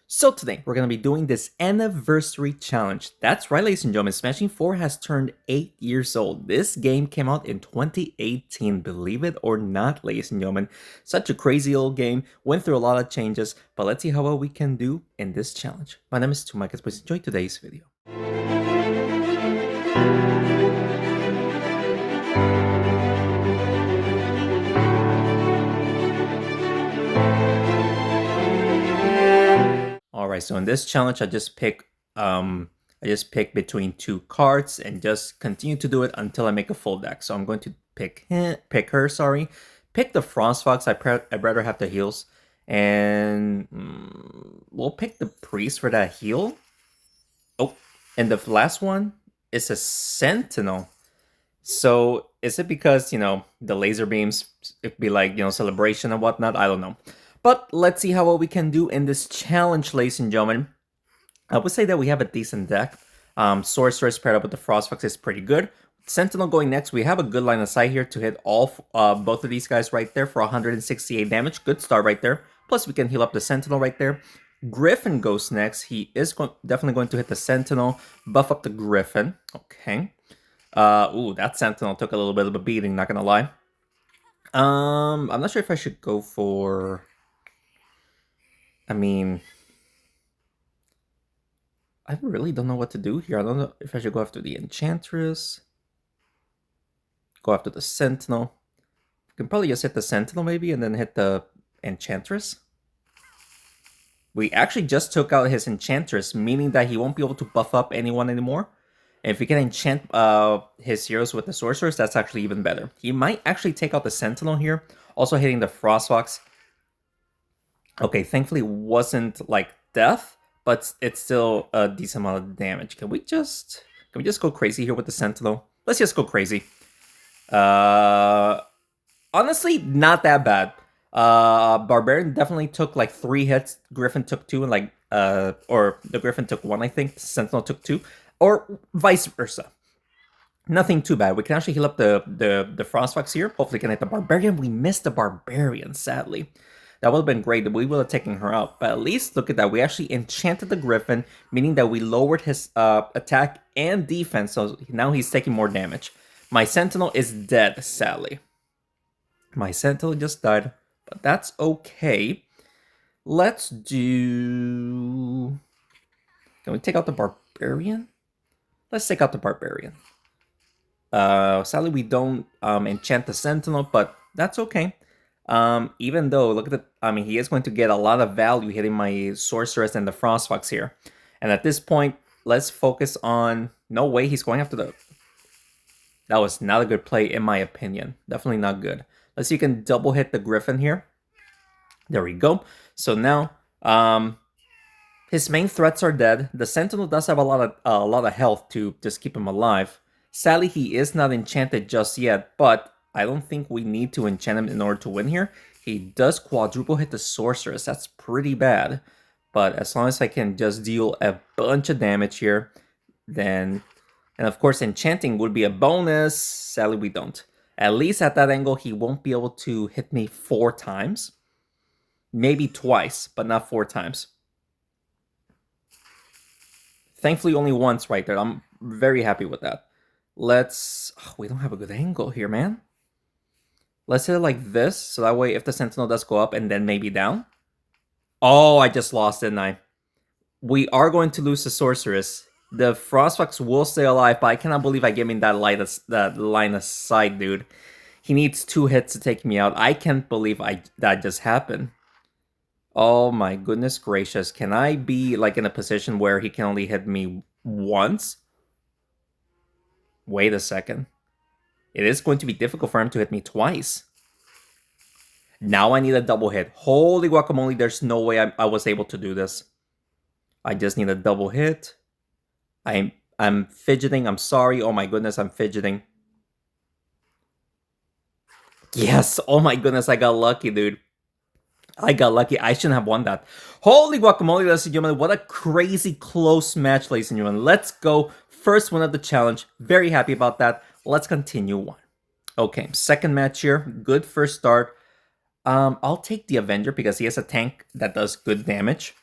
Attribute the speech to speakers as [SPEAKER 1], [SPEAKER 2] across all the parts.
[SPEAKER 1] So today, we're going to be doing this anniversary challenge. That's right, ladies and gentlemen, Smashing 4 has turned 8 years old. This game came out in 2018, believe it or not, ladies and gentlemen. Such a crazy old game, went through a lot of changes, but let's see how well we can do in this challenge. My name is Tumakas, please enjoy today's video. Alright, so in this challenge, I just pick between two cards and just continue to do it until I make a full deck. So I'm going to pick her, pick the Frost Fox. I'd rather have the heals, and we'll pick the Priest for that heal. Oh, and the last one is a Sentinel. So is it because, the laser beams, it'd be like, celebration and whatnot? I don't know. But let's see how well we can do in this challenge, ladies and gentlemen. I would say that we have a decent deck. Sorceress paired up with the Frost Fox is pretty good. Sentinel going next. We have a good line of sight here to hit both of these guys right there for 168 damage. Good start right there. Plus we can heal up the Sentinel right there. Griffin goes next. He is definitely going to hit the Sentinel, buff up the Griffin. Okay. Ooh, that Sentinel took a little bit of a beating, not gonna lie. I'm not sure if I should go for... I really don't know what to do here. I don't know if I should go after the Enchantress, go after the Sentinel. I can probably just hit the Sentinel maybe and then hit the Enchantress. We actually just took out his Enchantress, meaning that he won't be able to buff up anyone anymore. And if we can enchant his heroes with the Sorceress, that's actually even better. He might actually take out the Sentinel here, also hitting the Frost Fox. Okay, thankfully wasn't like death, but it's still a decent amount of damage. Can we just go crazy here with the Sentinel? Let's just go crazy. Honestly, not that bad. Barbarian definitely took like 3 hits. Griffin took 2, and or the Griffin took 1, I think. Sentinel took 2, or vice versa. Nothing too bad. We can actually heal up the Frost Fox here. Hopefully, can hit the Barbarian. We missed the Barbarian, sadly. That would have been great. We would have taken her out. But at least, look at that. We actually enchanted the Griffin, meaning that we lowered his attack and defense. So now he's taking more damage. My Sentinel is dead, sadly. My Sentinel just died, but that's okay. Let's do... Can we take out the Barbarian? Let's take out the Barbarian. Sadly, we don't enchant the Sentinel, but that's okay. Even though, look at the, he is going to get a lot of value hitting my Sorceress and the Frost Fox here. And at this point, let's focus on... No way, he's going after the... That was not a good play, in my opinion. Definitely not good. Let's see if you can double hit the Griffin here. There we go. So now, his main threats are dead. The Sentinel does have a lot of health to just keep him alive. Sadly, he is not enchanted just yet, but I don't think we need to enchant him in order to win here. He does quadruple hit the Sorceress. That's pretty bad. But as long as I can just deal a bunch of damage here, then... And of course, enchanting would be a bonus. Sadly, we don't. At least at that angle, he won't be able to hit me 4 times. Maybe twice, but not 4 times. Thankfully, only once right there. I'm very happy with that. Let's... Oh, we don't have a good angle here, man. Let's hit it like this, so that way if the Sentinel does go up and then maybe down. Oh, I just lost, didn't I? We are going to lose the Sorceress. The Frost Fox will stay alive, but I cannot believe I gave him that line of sight, dude. He needs 2 hits to take me out. I can't believe that just happened. Oh my goodness gracious. Can I be like in a position where he can only hit me once? Wait a second. It is going to be difficult for him to hit me twice. Now I need a double hit. Holy guacamole, there's no way I was able to do this. I just need a double hit. I'm fidgeting. I'm sorry. Oh my goodness, I'm fidgeting. Yes. Oh my goodness, I got lucky, dude. I got lucky. I shouldn't have won that. Holy guacamole, ladies and gentlemen. What a crazy close match, ladies and gentlemen. Let's go. First win of the challenge. Very happy about that. Let's continue on. Okay, second match here. Good first start. I'll take the Avenger because he has a tank that does good damage.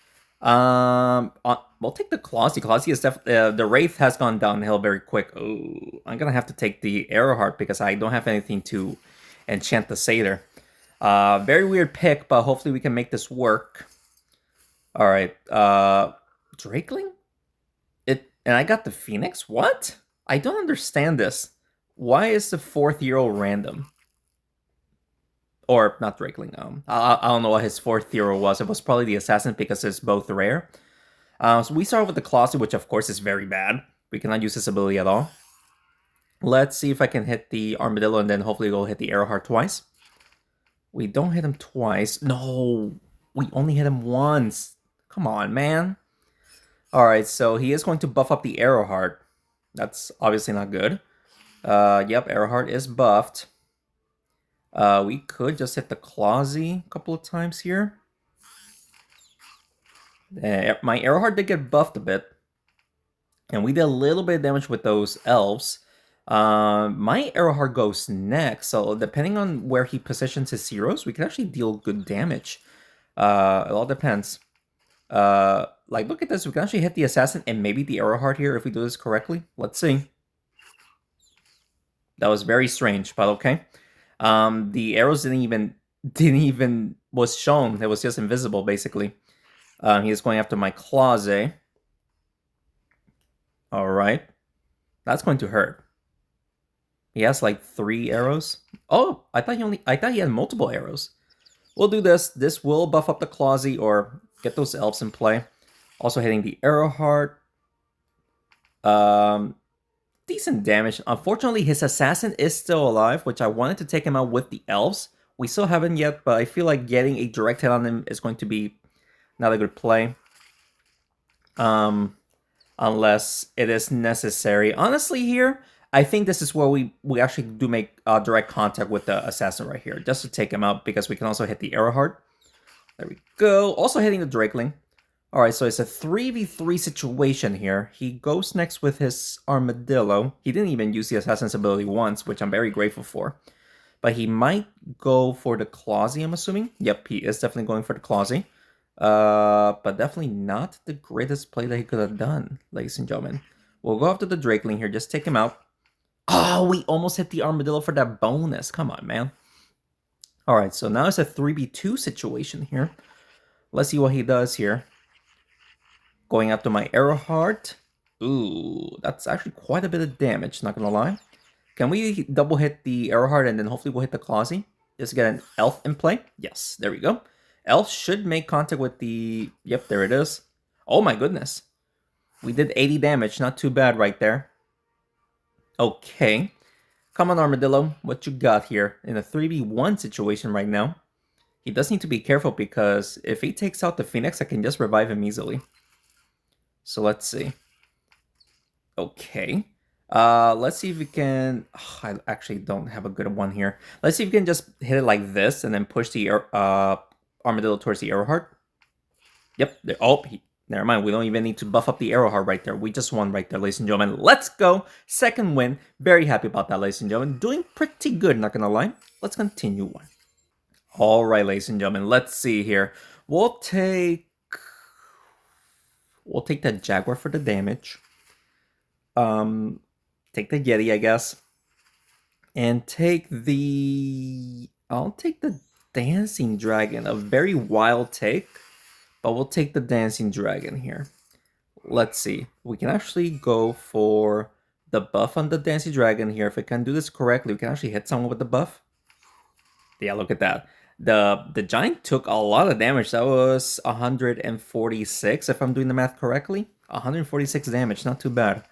[SPEAKER 1] We'll take the Clausy. Clausy is definitely the Wraith has gone downhill very quick. Oh, I'm gonna have to take the Arrowheart because I don't have anything to enchant the Satyr. Very weird pick, but hopefully we can make this work. All right, Drakeling. And I got the Phoenix. What? I don't understand this. Why is the fourth hero random? Or not Drakeling. I don't know what his fourth hero was. It was probably the Assassin because it's both rare. So we start with the Colossi, which of course is very bad. We cannot use this ability at all. Let's see if I can hit the Armadillo and then hopefully we'll hit the Arrowheart twice. We don't hit him twice. No, we only hit him once. Come on, man. Alright, so he is going to buff up the Arrowheart. That's obviously not good. Yep, Arrowheart is buffed. We could just hit the Clausy a couple of times here. My Arrowheart did get buffed a bit. And we did a little bit of damage with those elves. My Arrowheart goes next, so depending on where he positions his heroes, we can actually deal good damage. It all depends. Like, look at this. We can actually hit the Assassin and maybe the Arrowheart here if we do this correctly. Let's see. That was very strange, but okay. The arrows didn't even was shown. It was just invisible, basically. He is going after my Clause. All right. That's going to hurt. He has like 3 arrows. Oh, I thought he had multiple arrows. We'll do this. This will buff up the Clausy or get those elves in play. Also hitting the Arrowheart. Decent damage. Unfortunately, his assassin is still alive, which I wanted to take him out with the elves. We still haven't yet, but I feel like getting a direct hit on him is going to be not a good play. Unless it is necessary. Honestly, here, I think this is where we actually do make direct contact with the assassin right here, just to take him out, because we can also hit the Arrowheart. There we go. Also hitting the Drakeling. Alright, so it's a 3v3 situation here. He goes next with his Armadillo. He didn't even use the Assassin's ability once, which I'm very grateful for. But he might go for the Clausy, I'm assuming. Yep, he is definitely going for the Clausy. But definitely not the greatest play that he could have done, ladies and gentlemen. We'll go after the Drakeling here, just take him out. Oh, we almost hit the Armadillo for that bonus. Come on, man. Alright, so now it's a 3v2 situation here. Let's see what he does here. Going after my Arrowheart. Ooh, that's actually quite a bit of damage, not gonna lie. Can we double hit the Arrowheart and then hopefully we'll hit the Clausy? Just get an elf in play. Yes, there we go. Elf should make contact with the... Yep, there it is. Oh my goodness. We did 80 damage, not too bad right there. Okay. Come on, Armadillo. What you got here? In a 3v1 situation right now. He does need to be careful because if he takes out the Phoenix, I can just revive him easily. So let's see. Okay. Let's see if we can... Oh, I actually don't have a good one here. Let's see if we can just hit it like this and then push the Armadillo towards the Arrowheart. Yep. Never mind. We don't even need to buff up the Arrowheart right there. We just won right there, ladies and gentlemen. Let's go. Second win. Very happy about that, ladies and gentlemen. Doing pretty good, not gonna lie. Let's continue on. All right, ladies and gentlemen. Let's see here. We'll take the Jaguar for the damage. Take the Yeti, I guess. And I'll take the Dancing Dragon. A very wild take, but we'll take the Dancing Dragon here. Let's see. We can actually go for the buff on the Dancing Dragon here. If I can do this correctly, we can actually hit someone with the buff. Yeah, look at that. The giant took a lot of damage. That was 146, if I'm doing the math correctly. 146 damage, not too bad.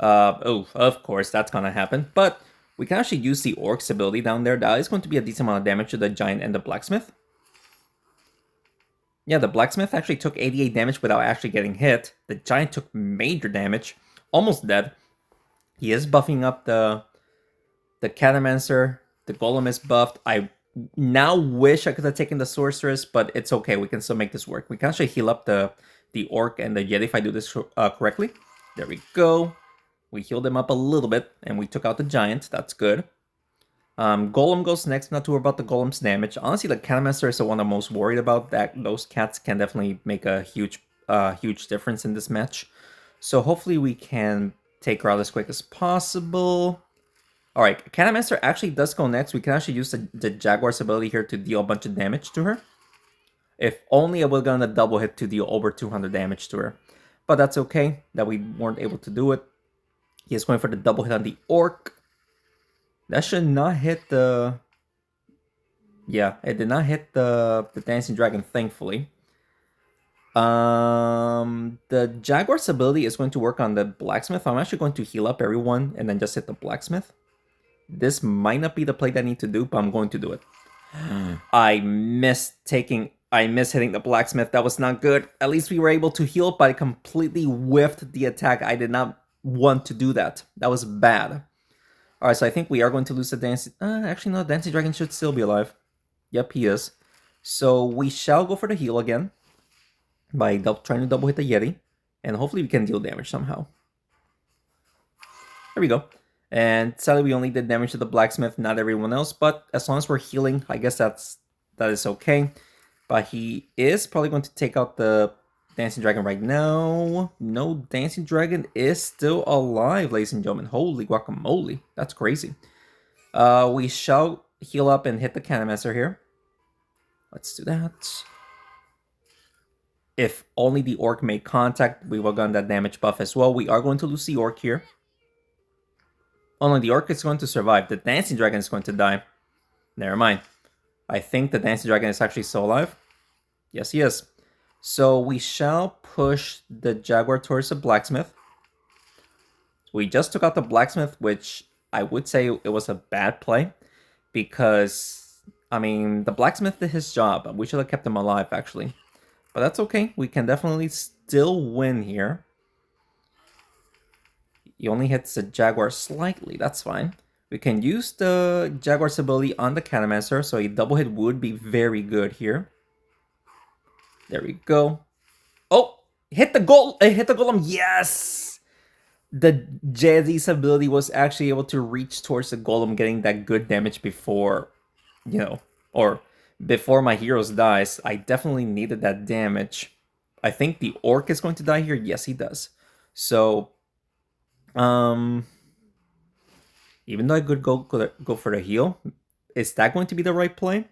[SPEAKER 1] Oh, of course, that's gonna happen. But we can actually use the Orc's ability down there. That is going to be a decent amount of damage to the giant and the blacksmith. Yeah, the blacksmith actually took 88 damage without actually getting hit. The giant took major damage, almost dead. He is buffing up the Catamancer. The golem is buffed. I now wish I could have taken the sorceress, but it's okay. We can still make this work. We can actually heal up the orc and the yeti if I do this correctly. There we go. We healed him up a little bit, and we took out the giant. That's good. Golem goes next. Not too worried about the golem's damage. Honestly, the Catamaster is the one I'm most worried about. Those cats can definitely make a huge a huge difference in this match. So hopefully we can take her out as quick as possible. Alright, Canamaster actually does go next. We can actually use the Jaguar's ability here to deal a bunch of damage to her. If only I would have gotten a double hit to deal over 200 damage to her. But that's okay that we weren't able to do it. He is going for the double hit on the Orc. That should not hit the... Yeah, it did not hit the Dancing Dragon, thankfully. The Jaguar's ability is going to work on the Blacksmith. I'm actually going to heal up everyone and then just hit the Blacksmith. This might not be the play that I need to do, but I'm going to do it. I missed hitting the Blacksmith. That was not good. At least we were able to heal, but I completely whiffed the attack. I did not want to do that. That was bad. Alright, so I think we are going to lose the Dancing... actually, no, Dancing Dragon should still be alive. Yep, he is. So we shall go for the heal again by trying to double hit the Yeti, and hopefully we can deal damage somehow. There we go. And sadly, we only did damage to the Blacksmith, not everyone else, but as long as we're healing, I guess that is okay. But he is probably going to take out the Dancing Dragon right now. No, Dancing Dragon is still alive, ladies and gentlemen. Holy guacamole. That's crazy. We shall heal up and hit the Canamaster here. Let's do that. If only the Orc made contact, we will have gotten that damage buff as well. We are going to lose the Orc here. Only the Orc is going to survive. The Dancing Dragon is going to die. Never mind. I think the Dancing Dragon is actually still alive. Yes, he is. So we shall push the Jaguar towards the Blacksmith. We just took out the Blacksmith, which I would say it was a bad play. Because, I mean, the Blacksmith did his job. We should have kept him alive, actually. But that's okay. We can definitely still win here. He only hits the Jaguar slightly. That's fine. We can use the Jaguar's ability on the Canamaster, so a double hit would be very good here. There we go. Oh! Hit the goal! Hit the golem! Yes! The Jazzy's ability was actually able to reach towards the golem, getting that good damage before, you know, or before my heroes dies. I definitely needed that damage. I think the Orc is going to die here. Yes, he does. So, even though I could go for the heal, is that going to be the right play?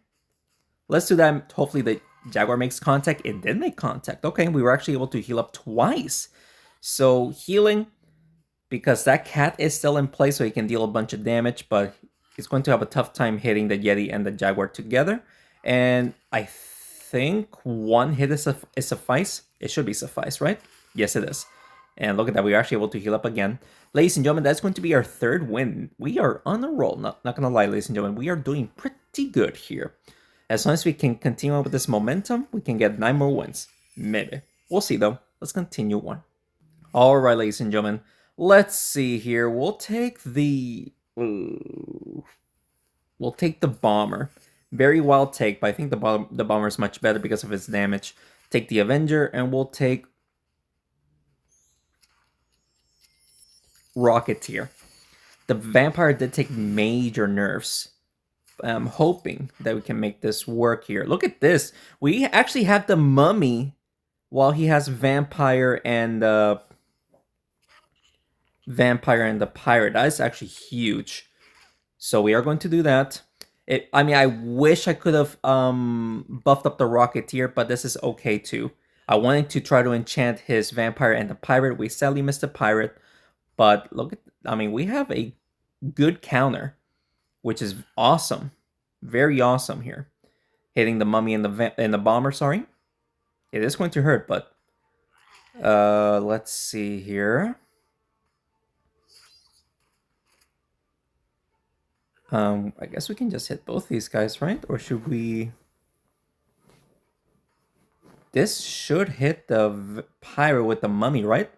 [SPEAKER 1] Let's do that. Hopefully the Jaguar makes contact. It did make contact. Okay, we were actually able to heal up twice. So healing, because that cat is still in place, so he can deal a bunch of damage, but he's going to have a tough time hitting the Yeti and the Jaguar together. And I think one hit is suffice. It should be suffice, right? Yes, it is. And look at that, we were actually able to heal up again. Ladies and gentlemen, that's going to be our third win. We are on a roll. Not gonna lie, ladies and gentlemen, we are doing pretty good here. As long as we can continue with this momentum, we can get 9 more wins. Maybe. We'll see, though. Let's continue on. Alright, ladies and gentlemen. Let's see here. We'll take the... We'll take the Bomber. Very wild take, but I think the Bomber is much better because of its damage. Take the Avenger, and we'll take... Rocketeer. The Vampire did take major nerfs. I'm hoping that we can make this work here. Look at this. We actually have the Mummy while he has Vampire and the Pirate. That is actually huge. So we are going to do that. I mean, I wish I could have buffed up the Rocketeer, but this is okay too. I wanted to try to enchant his Vampire and the Pirate. We sadly missed the Pirate. But look at, I mean, we have a good counter, which is awesome. Very awesome here. Hitting the Mummy and the Bomber, sorry. It is going to hurt, but let's see here. I guess we can just hit both these guys, right? Or should we... This should hit the Pirate with the Mummy, right?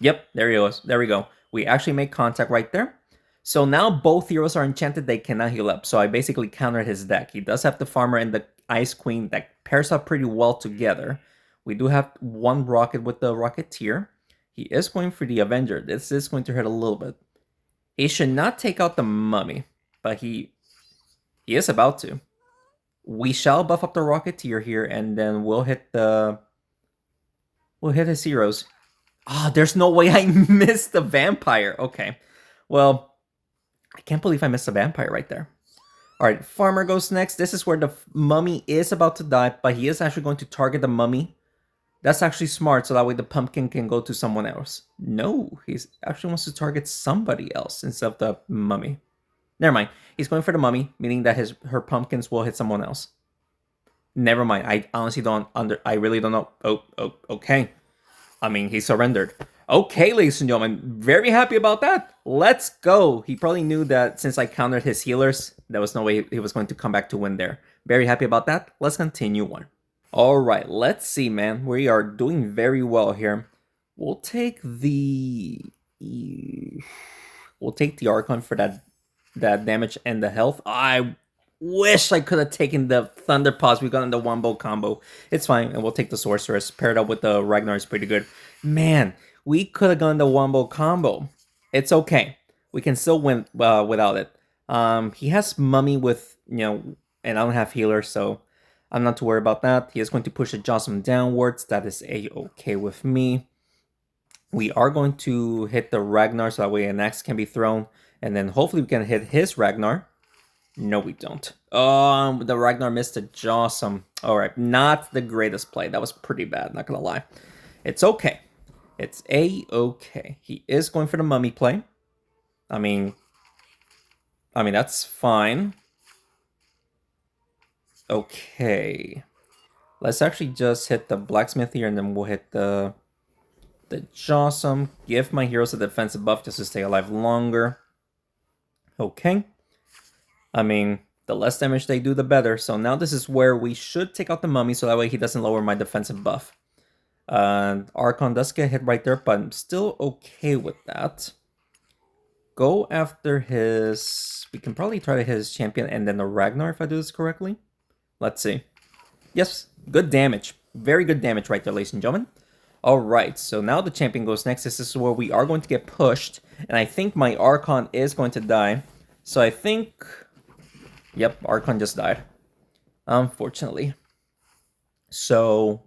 [SPEAKER 1] Yep, there he goes. There we go. We actually make contact right there. So now both heroes are enchanted. They cannot heal up. So I basically countered his deck. He does have the Farmer and the Ice Queen that pairs up pretty well together. We do have one Rocket with the Rocketeer. He is going for the Avenger. This is going to hurt a little bit. He should not take out the Mummy, but he is about to. We shall buff up the Rocketeer here, and then we'll hit the We'll hit his heroes. Ah, there's no way I missed the vampire. Okay. Well, I can't believe I missed a vampire right there. All right, Farmer goes next. This is where the mummy is about to die, but he is actually going to target the mummy. That's actually smart, so that way the pumpkin can go to someone else. No, he's actually wants to target somebody else instead of the mummy. Never mind. He's going for the mummy, meaning that her pumpkins will hit someone else. Never mind. I honestly don't I really don't know. Oh, okay. I mean, he surrendered. Okay, ladies and gentlemen, very happy about that. Let's go. He probably knew that since I countered his healers, there was no way he was going to come back to win there. Very happy about that. Let's continue on. All right, let's see, man. We are doing very well here. We'll take the Archon for that damage and the health. I wish I could have taken the Thunder Paws. We got in the Wombo combo. It's fine, and we'll take the Sorceress. Paired up with the Ragnar is pretty good. Man, we could have gone the Wombo combo. It's okay. We can still win without it. He has Mummy with, and I don't have Healer, so I'm not too worried about that. He is going to push the Jocelyn downwards. That is a-okay with me. We are going to hit the Ragnar so that way an axe can be thrown. And then hopefully we can hit his Ragnar. No, we don't. The Ragnar missed a Jawsome. Alright, not the greatest play. That was pretty bad, not gonna lie. It's okay. It's a-okay. He is going for the mummy play. I mean, that's fine. Okay. Let's actually just hit the blacksmith here and then we'll hit the Jawsome. Give my heroes a defensive buff just to stay alive longer. Okay. I mean, the less damage they do, the better. So now this is where we should take out the mummy so that way he doesn't lower my defensive buff. Archon does get hit right there, but I'm still okay with that. Go after his... We can probably try to hit his champion and then the Ragnar if I do this correctly. Let's see. Yes, good damage. Very good damage right there, ladies and gentlemen. Alright, so now the champion goes next. This is where we are going to get pushed. And I think my Archon is going to die. So I think... Yep, Archon just died. Unfortunately. So,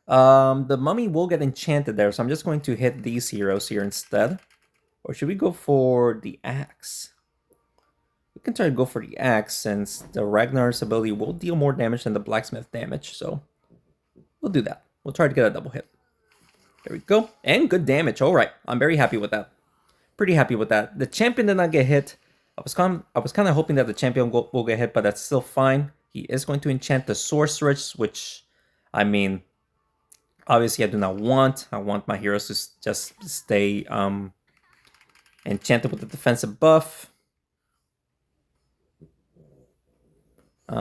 [SPEAKER 1] the mummy will get enchanted there, so I'm just going to hit these heroes here instead. Or should we go for the axe? We can try to go for the axe, since the Ragnar's ability will deal more damage than the blacksmith damage, so we'll do that. We'll try to get a double hit. There we go. And good damage. Alright, I'm very happy with that. Pretty happy with that. The champion did not get hit. I was kind of hoping that the champion will get hit, but that's still fine. He is going to enchant the sorceress, which, I mean, obviously I do not want. I want my heroes to just stay enchanted with the defensive buff. We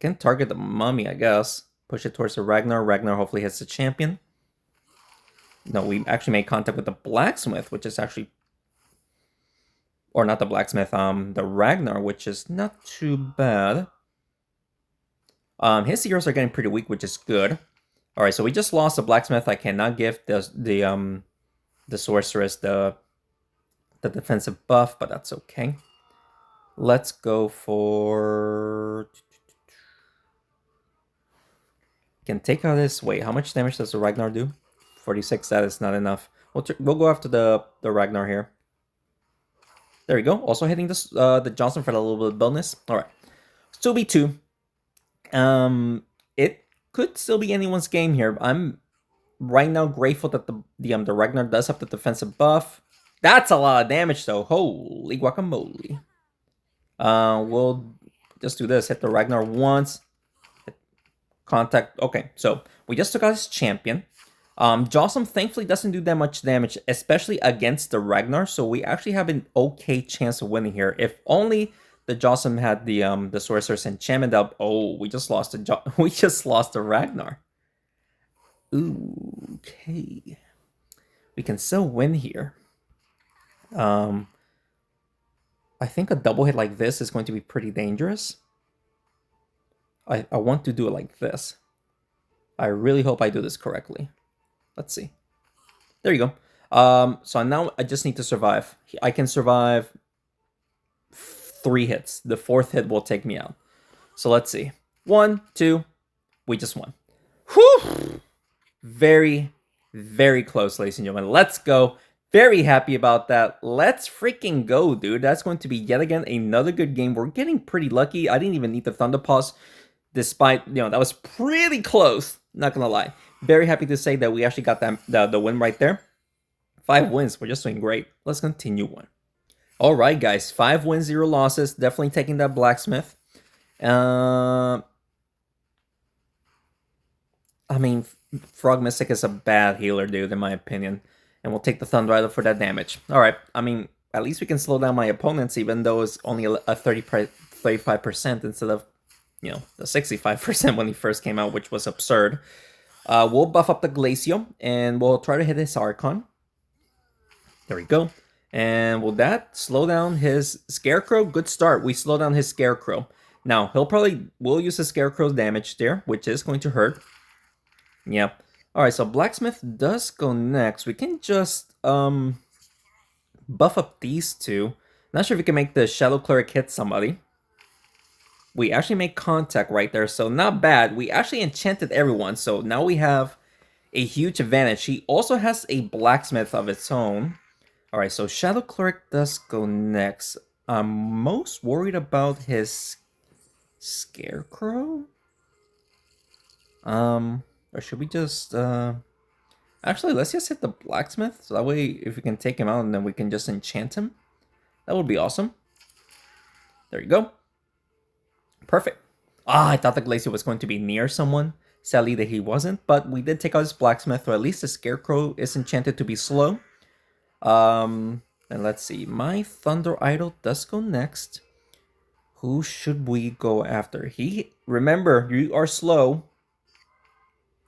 [SPEAKER 1] can target the mummy, I guess. Push it towards the Ragnar. Ragnar hopefully hits the champion. No, we actually made contact with the blacksmith, which is actually... Or not the blacksmith, the Ragnar, which is not too bad. His heroes are getting pretty weak, which is good. Alright, so we just lost the blacksmith. I cannot give the sorceress the defensive buff, but that's okay. Let's go for... Can take out this... Wait, how much damage does the Ragnar do? 46, that is not enough. We'll go after the Ragnar here. There we go. Also hitting this the Johnson for a little bit of bonus. Alright. Still be 2. It could still be anyone's game here. I'm right now grateful that the Ragnar does have the defensive buff. That's a lot of damage though. Holy guacamole. We'll just do this. Hit the Ragnar once. Hit contact. Okay, so we just took out his champion. Jocelyn thankfully doesn't do that much damage, especially against the Ragnar, so we actually have an okay chance of winning here. If only the Jocelyn had the Sorcerer's enchantment up. Oh, we just lost the Ragnar. Ooh, okay. We can still win here. I think a double hit like this is going to be pretty dangerous. I want to do it like this. I really hope I do this correctly. Let's see. There you go. So now I just need to survive. I can survive 3 hits. The 4th hit will take me out. So let's see. 1, 2. We just won. Whew! Very, very close, ladies and gentlemen. Let's go. Very happy about that. Let's freaking go, dude. That's going to be yet again another good game. We're getting pretty lucky. I didn't even need the Thunder Pause, despite, that was pretty close. Not gonna lie. Very happy to say that we actually got the win right there. 5 wins. We're just doing great. Let's continue one. All right, guys. 5 wins, 0 losses. Definitely taking that blacksmith. I mean, Frog Mystic is a bad healer, dude, in my opinion. And we'll take the Thunder Idol for that damage. Alright, I mean, at least we can slow down my opponents, even though it's only a 35% instead of, the 65% when he first came out, which was absurd. We'll buff up the Glacio, and we'll try to hit his Archon. There we go. And will that slow down his Scarecrow? Good start. We slow down his Scarecrow. Now, we'll use the Scarecrow's damage there, which is going to hurt. Yeah. Alright, so Blacksmith does go next. We can just buff up these two. Not sure if we can make the Shadow Cleric hit somebody. We actually make contact right there, so not bad. We actually enchanted everyone, so now we have a huge advantage. He also has a Blacksmith of its own. Alright, so Shadow Cleric does go next. I'm most worried about his Scarecrow? Or should we just, actually, let's just hit the Blacksmith, so that way, if we can take him out, and then we can just enchant him. That would be awesome. There you go. Perfect. I thought the Glacier was going to be near someone. Sadly, that he wasn't, but we did take out his Blacksmith, or at least the Scarecrow is enchanted to be slow. And let's see, my Thunder Idol does go next. Who should we go after? Remember, you are slow.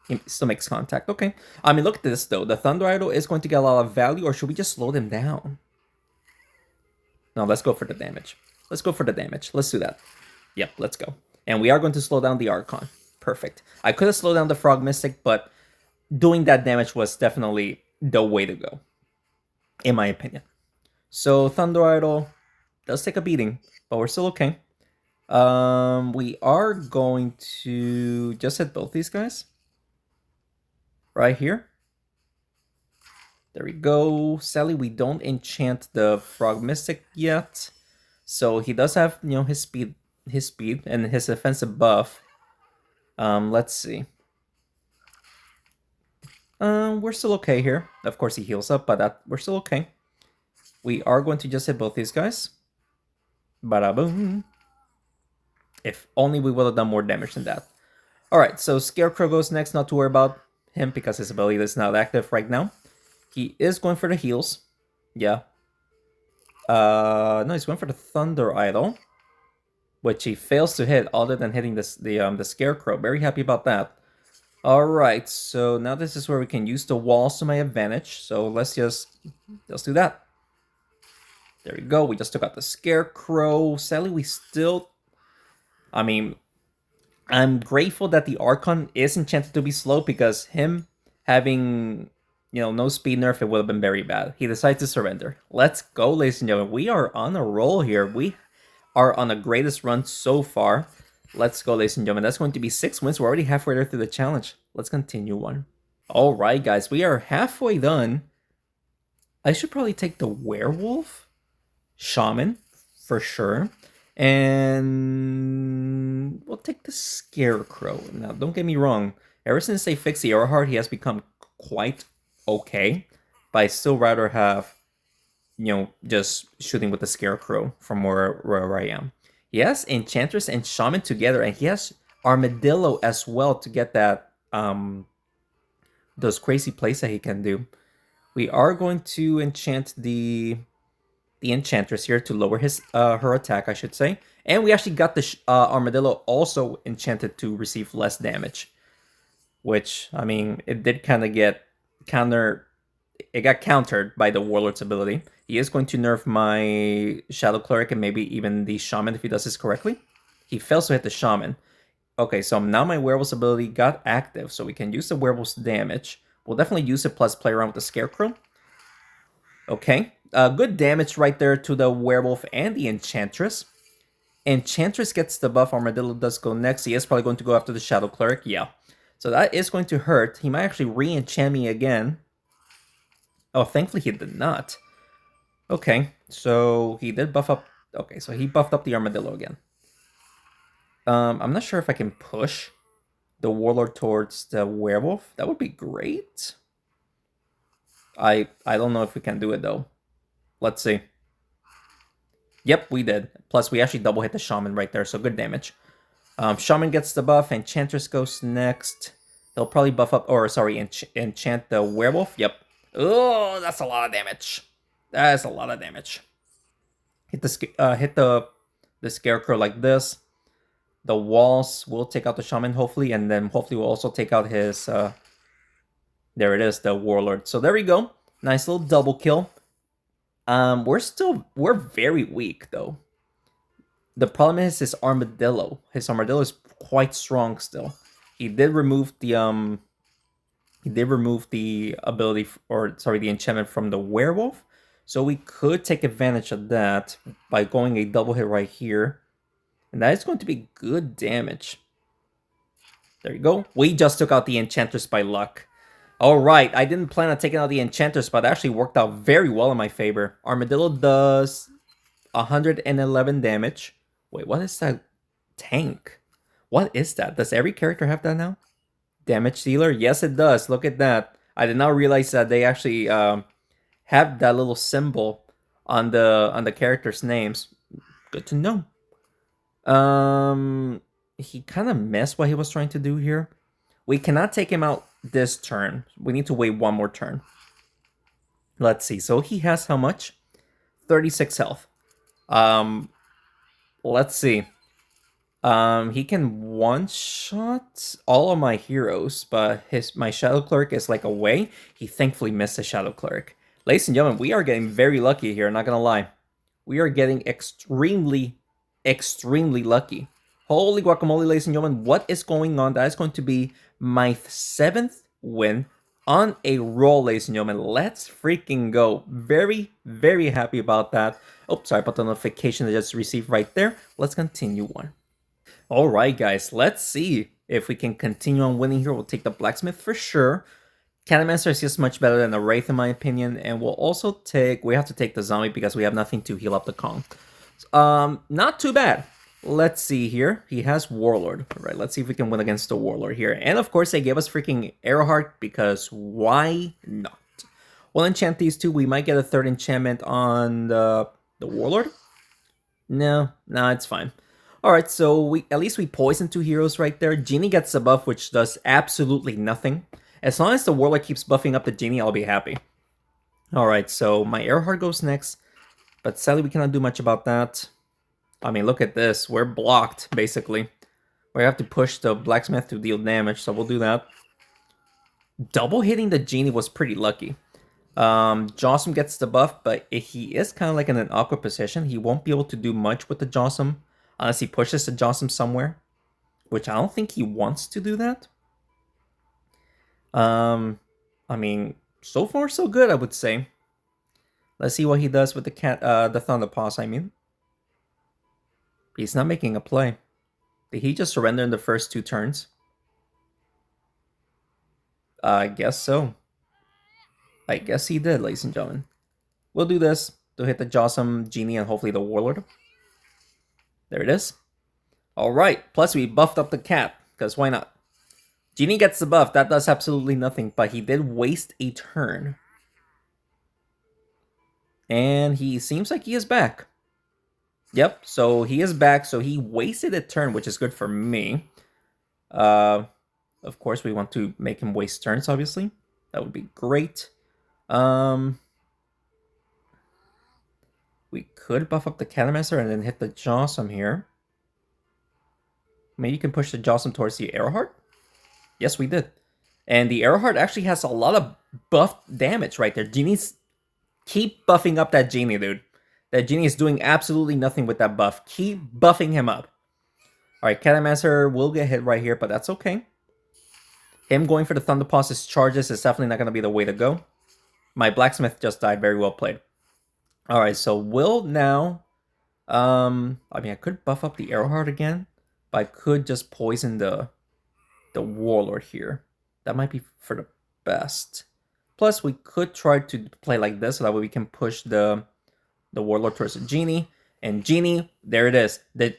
[SPEAKER 1] He still makes contact. Okay. I mean, look at this, though. The Thunder Idol is going to get a lot of value, or should we just slow them down? No, let's go for the damage. Let's go for the damage. Let's do that. Yep, let's go. And we are going to slow down the Archon. Perfect. I could have slowed down the Frog Mystic, but doing that damage was definitely the way to go, in my opinion. So, Thunder Idol does take a beating, but we're still okay. We are going to just hit both these guys. Right here. There we go. Sadly, we don't enchant the Frog Mystic yet. So he does have, his speed and his offensive buff. Let's see. We're still okay here. Of course, he heals up, but we're still okay. We are going to just hit both these guys. Bada boom. If only we would have done more damage than that. Alright, so Scarecrow goes next, not to worry about him because his ability is not active right now. He is going for the heals. Yeah. No, he's going for the Thunder Idol, which he fails to hit other than hitting the Scarecrow. Very happy about that. Alright, so now this is where we can use the walls to my advantage. So let's do that. There we go. We just took out the Scarecrow. Sadly, we still... I mean, I'm grateful that the Archon is enchanted to be slow, because him having, no speed nerf, it would have been very bad. He decides to surrender. Let's go, ladies and gentlemen. We are on a roll here. We are on the greatest run so far. Let's go, ladies and gentlemen. That's going to be 6 wins. We're already halfway there through the challenge. Let's continue one. All right, guys. We are halfway done. I should probably take the Werewolf, Shaman, for sure. And we'll take the Scarecrow. Now, don't get me wrong. Ever since they fixed the Earhart, he has become quite okay. But I still rather have, just shooting with the Scarecrow from where I am. He has Enchantress and Shaman together, and he has Armadillo as well to get that, those crazy plays that he can do. We are going to enchant the Enchantress here to lower her attack, I should say. And we actually got the Armadillo also enchanted to receive less damage. Which, I mean, it did kind of get it got countered by the Warlord's ability. He is going to nerf my Shadow Cleric and maybe even the Shaman if he does this correctly. He fails to hit the Shaman. Okay, so now my Werewolf's ability got active, so we can use the Werewolf's damage. We'll definitely use it plus play around with the Scarecrow. Okay, good damage right there to the Werewolf and the Enchantress. Enchantress gets the buff. Armadillo does go next. He is probably going to go after the Shadow Cleric. Yeah. So that is going to hurt. He might actually re-enchant me again. Oh, thankfully he did not. Okay, so he did buff up. Okay, so he buffed up the armadillo again. I'm not sure if I can push the warlord towards the werewolf. That would be great. I don't know if we can do it though. Let's see. Yep, we did. Plus, we actually double hit the shaman right there, so good damage. Shaman gets the buff. Enchantress goes next. They'll probably buff up, or sorry, enchant the werewolf. Yep. Oh, that's a lot of damage. That's a lot of damage. Hit the scarecrow like this. The walls will take out the shaman hopefully, and then hopefully we'll also take out his. There it is, the warlord. So there we go. Nice little double kill. We're very weak though. The problem is his armadillo. His armadillo is quite strong still. He did remove the ability, or sorry, the enchantment from the werewolf. So we could take advantage of that by going a double hit right here. And that is going to be good damage. There you go. We just took out the Enchantress by luck. Alright, I didn't plan on taking out the Enchantress, but it actually worked out very well in my favor. Armadillo does 111 damage. Wait, what is that tank? What is that? Does every character have that now? Damage dealer? Yes, it does. Look at that. I did not realize that they actually have that little symbol on the characters' names. Good to know. He kind of missed what he was trying to do here. We cannot take him out this turn. We need to wait one more turn. Let's see. So he has how much? 36 health. Um, let's see. He can one-shot all of my heroes, but my Shadow Cleric is like away. He thankfully missed the Shadow Cleric. Ladies and gentlemen, we are getting very lucky here, not gonna lie. We are getting extremely, extremely lucky. Holy guacamole, ladies and gentlemen, what is going on? That is going to be my 7th win on a roll, ladies and gentlemen. Let's freaking go. Very, very happy about that. Oh, sorry about the notification I just received right there. Let's continue on. All right, guys, let's see if we can continue on winning here. We'll take the blacksmith for sure. Cannonmaster is just much better than the Wraith in my opinion, and we'll also we have to take the zombie because we have nothing to heal up the Kong. Not too bad. Let's see here. He has Warlord. All right, let's see if we can win against the Warlord here. And of course, they gave us freaking Arrowheart because why not? We'll enchant these two. We might get a third enchantment on the Warlord. No, it's fine. Alright, so at least we poisoned 2 heroes right there. Genie gets a buff, which does absolutely nothing. As long as the Warlock keeps buffing up the Genie, I'll be happy. Alright, so my Airheart goes next. But sadly, we cannot do much about that. I mean, look at this. We're blocked, basically. We have to push the Blacksmith to deal damage, so we'll do that. Double hitting the Genie was pretty lucky. Jawsome gets the buff, but he is kind of like in an awkward position. He won't be able to do much with the Jawsome unless he pushes the Jawsome somewhere, which I don't think he wants to do that. I mean, so far so good, I would say. Let's see what he does with the Thunder Paws, I mean. He's not making a play. Did he just surrender in the first 2 turns? I guess so. I guess he did, ladies and gentlemen. We'll do this to hit the Jawsome, Genie, and hopefully the Warlord. There it is. Alright, plus we buffed up the cat, because why not? Genie gets the buff, that does absolutely nothing, but he did waste a turn. And he seems like he is back. Yep, so he is back, so he wasted a turn, which is good for me. Of course, we want to make him waste turns, obviously. That would be great. We could buff up the Cannonmaster and then hit the Jawsome here. Maybe you can push the Jawsome towards the Arrowheart? Yes, we did. And the Arrowheart actually has a lot of buff damage right there. Genie's... Keep buffing up that Genie, dude. That Genie is doing absolutely nothing with that buff. Keep buffing him up. Alright, Cannonmaster will get hit right here, but that's okay. Him going for the Thunder Paws' charges is definitely not going to be the way to go. My Blacksmith just died. Very well played. Alright, so we'll now... I mean, I could buff up the Arrowheart again, but I could just poison the the Warlord here. That might be for the best. Plus, we could try to play like this so that way we can push the Warlord towards the Genie. And Genie, there it is. The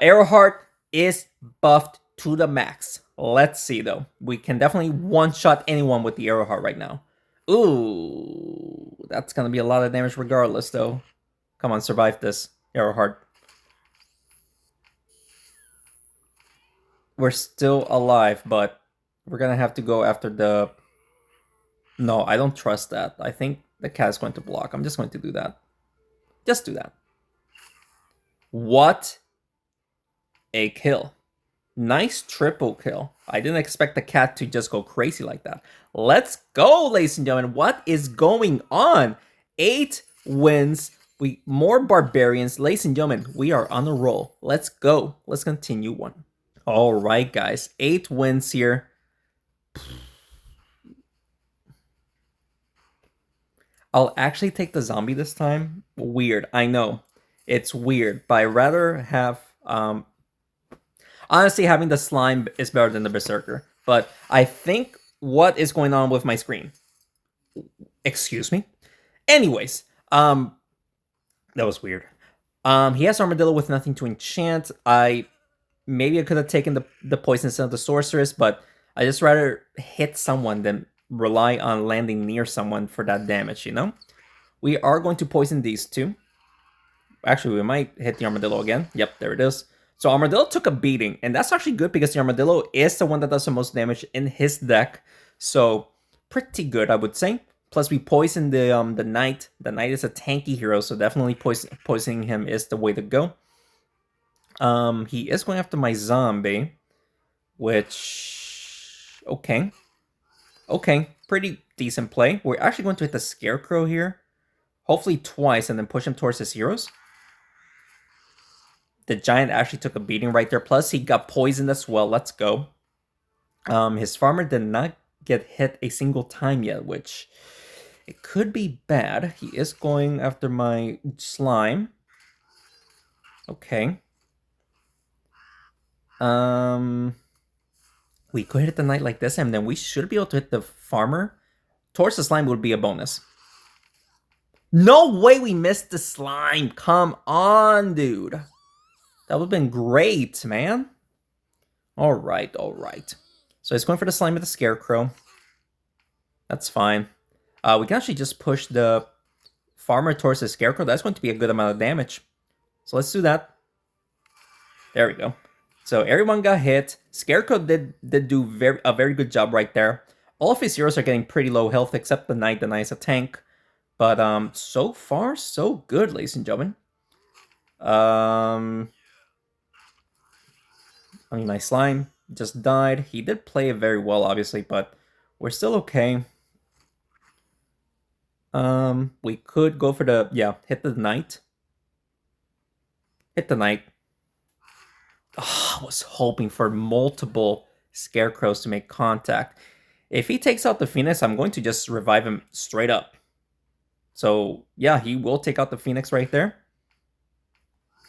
[SPEAKER 1] Arrow Heart is buffed to the max. Let's see though. We can definitely one-shot anyone with the Arrow Heart right now. Ooh, that's gonna be a lot of damage regardless though. Come on, survive this, Arrow Heart. We're still alive, but we're gonna have to go after the... No, I don't trust that. I think the cat is going to block. I'm just going to do that. Just do that. What a kill. Nice triple kill. I didn't expect the cat to just go crazy like that. Let's go, ladies and gentlemen. What is going on? 8 wins. More barbarians. Ladies and gentlemen, we are on a roll. Let's go. Let's continue one. All right, guys. 8 wins here. I'll actually take the zombie this time. Weird. I know. It's weird, but I'd rather have... honestly, having the slime is better than the berserker. But I think what is going on with my screen? Excuse me. Anyways, that was weird. He has armadillo with nothing to enchant. Maybe I could have taken the poison instead of the sorceress, but I just rather hit someone than rely on landing near someone for that damage, you know? We are going to poison these two. Actually, we might hit the armadillo again. Yep, there it is. So Armadillo took a beating, and that's actually good because the Armadillo is the one that does the most damage in his deck. So pretty good, I would say. Plus we poison the Knight. The Knight is a tanky hero, so definitely poisoning him is the way to go. He is going after my zombie, which... Okay. Okay, pretty decent play. We're actually going to hit the Scarecrow here. Hopefully twice, and then push him towards his heroes. The Giant actually took a beating right there. Plus, he got poisoned as well. Let's go. His Farmer did not get hit a single time yet, which... it could be bad. He is going after my slime. Okay. We could hit the Knight like this, and then we should be able to hit the Farmer. Towards the slime would be a bonus. No way we missed the slime. Come on, dude. That would have been great, man. All right, all right. So he's going for the slime with the Scarecrow. That's fine. We can actually just push the Farmer towards the Scarecrow. That's going to be a good amount of damage. So let's do that. There we go. So everyone got hit. Scarecrow did do a very good job right there. All of his heroes are getting pretty low health except the Knight. The Knight's a tank. But so far, so good, ladies and gentlemen. I mean, my slime just died. He did play it very well, obviously, but we're still okay. We could go for the... yeah, hit the Knight. Hit the Knight. Oh, I was hoping for multiple Scarecrows to make contact. If he takes out the Phoenix, I'm going to just revive him straight up. So, yeah, he will take out the Phoenix right there.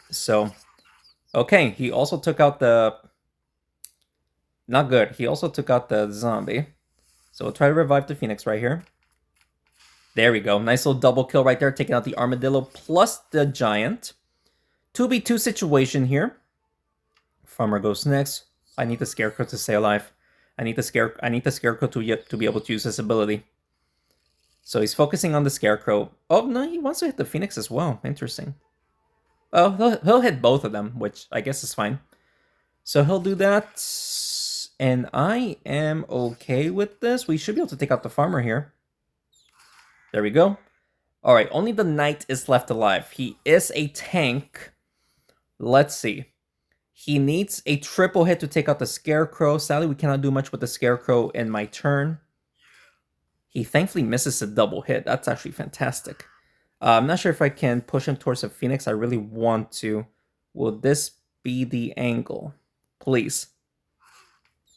[SPEAKER 1] So, okay, he also took out the... not good. He also took out the zombie. So we'll try to revive the Phoenix right here. There we go. Nice little double kill right there, taking out the Armadillo plus the Giant. 2v2 situation here. Farmer goes next. I need the Scarecrow to stay alive. I need the Scarecrow to be able to use his ability. So he's focusing on the Scarecrow. Oh, no, he wants to hit the Phoenix as well. Interesting. Oh, he'll hit both of them, which I guess is fine. So he'll do that. And I am okay with this. We should be able to take out the Farmer here. There we go. All right, only the Knight is left alive. He is a tank. Let's see. He needs a triple hit to take out the Scarecrow. Sadly, we cannot do much with the Scarecrow in my turn. He thankfully misses a double hit. That's actually fantastic. I'm not sure if I can push him towards a Phoenix. I really want to. Will this be the angle? Please.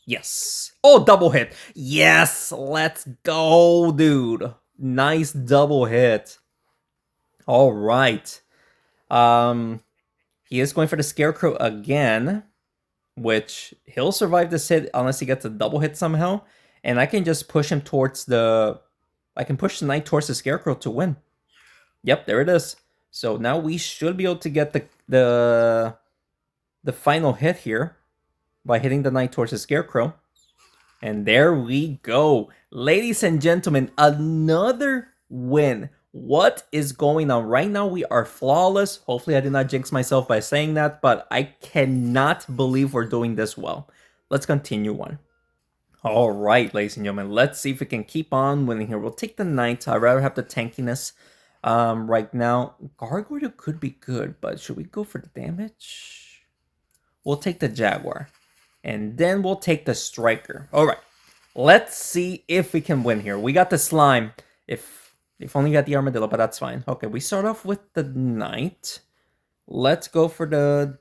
[SPEAKER 1] Yes. Oh, double hit. Yes. Let's go, dude. Nice double hit. All right. He is going for the Scarecrow again. which he'll survive this hit unless he gets a double hit somehow. And I can just push him towards the... I can push the knight towards the scarecrow to win. Yep, there it is. So now we should be able to get the final hit here by hitting the knight towards the scarecrow. And there we go. Ladies and gentlemen, another win. What is going on? Right now, we are flawless. Hopefully, I did not jinx myself by saying that, but I cannot believe we're doing this well. Let's continue on. All right, ladies and gentlemen, let's see if we can keep on winning here. We'll take the knight. I'd rather have the tankiness right now. Gargoyle could be good, but should we go for the damage? We'll take the Jaguar. And then we'll take the striker. All right. Let's see if we can win here. We got the slime. If only got the armadillo, but that's fine. Okay, we start off with the knight. Let's go for the...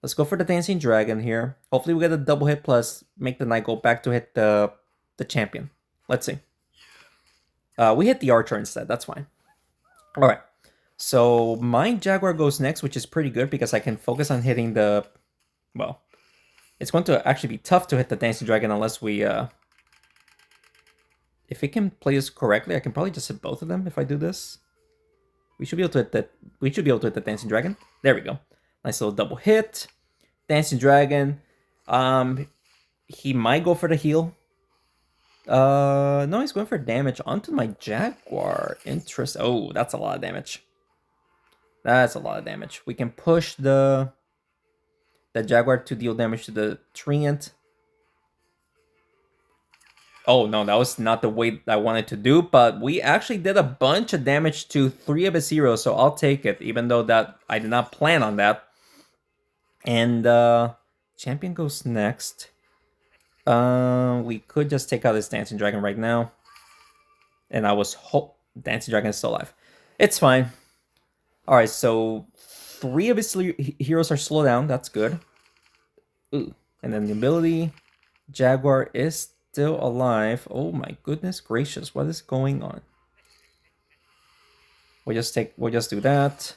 [SPEAKER 1] Let's go for the dancing dragon here. Hopefully we get a double hit plus make the knight go back to hit the champion. Let's see. We hit the archer instead. That's fine. All right. So my Jaguar goes next, which is pretty good because I can focus on hitting the... Well, it's going to actually be tough to hit the dancing dragon unless we... If it can play this correctly, I can probably just hit both of them if I do this. We should be able to hit the... We should be able to hit the dancing dragon. There we go. Nice little double hit. Dancing dragon. He might go for the heal. No, he's going for damage onto my Jaguar. Interest. Oh, that's a lot of damage. That's a lot of damage. We can push the Jaguar to deal damage to the Treant. Oh, no, that was not the way I wanted to do, but we actually did a bunch of damage to 3 of his heroes, so I'll take it, even though that I did not plan on that. And champion goes next. We could just take out this dancing dragon right now. And I was dancing dragon is still alive. It's fine. All right, so 3 of his heroes are slowed down. That's good. Ooh, and then the ability, Jaguar is still alive. Oh my goodness gracious, what is going on? We'll just do that.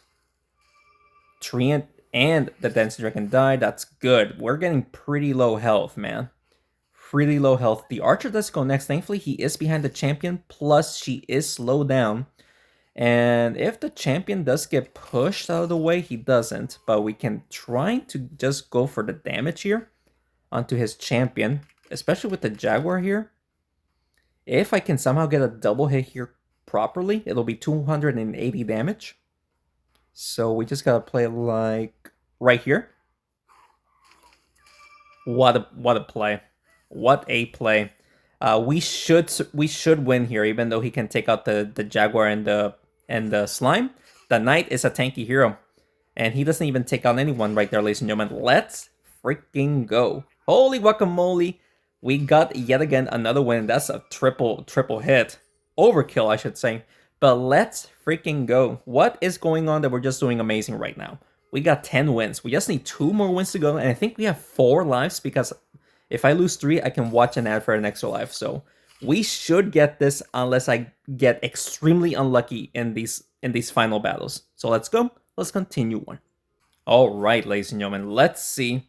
[SPEAKER 1] Treant and the dancing dragon died. That's good. We're getting pretty low health, man. Pretty low health. The archer does go next. Thankfully, he is behind the champion. Plus, she is slowed down. And if the champion does get pushed out of the way, he doesn't. But we can try to just go for the damage here onto his champion. Especially with the Jaguar here. If I can somehow get a double hit here properly, it'll be 280 damage. So we just gotta play like right here. What a play. What a play. We should win here, even though he can take out the Jaguar and the slime. The knight is a tanky hero. And he doesn't even take out anyone right there, ladies and gentlemen. Let's freaking go. Holy guacamole. We got yet again another win. That's a triple hit. Overkill, I should say. But let's freaking go. What is going on that we're just doing amazing right now? We got 10 wins. We just need 2 more wins to go. And I think we have 4 lives because if I lose 3, I can watch an ad for an extra life. So we should get this unless I get extremely unlucky in these final battles. So let's go. Let's continue on. All right, ladies and gentlemen. Let's see.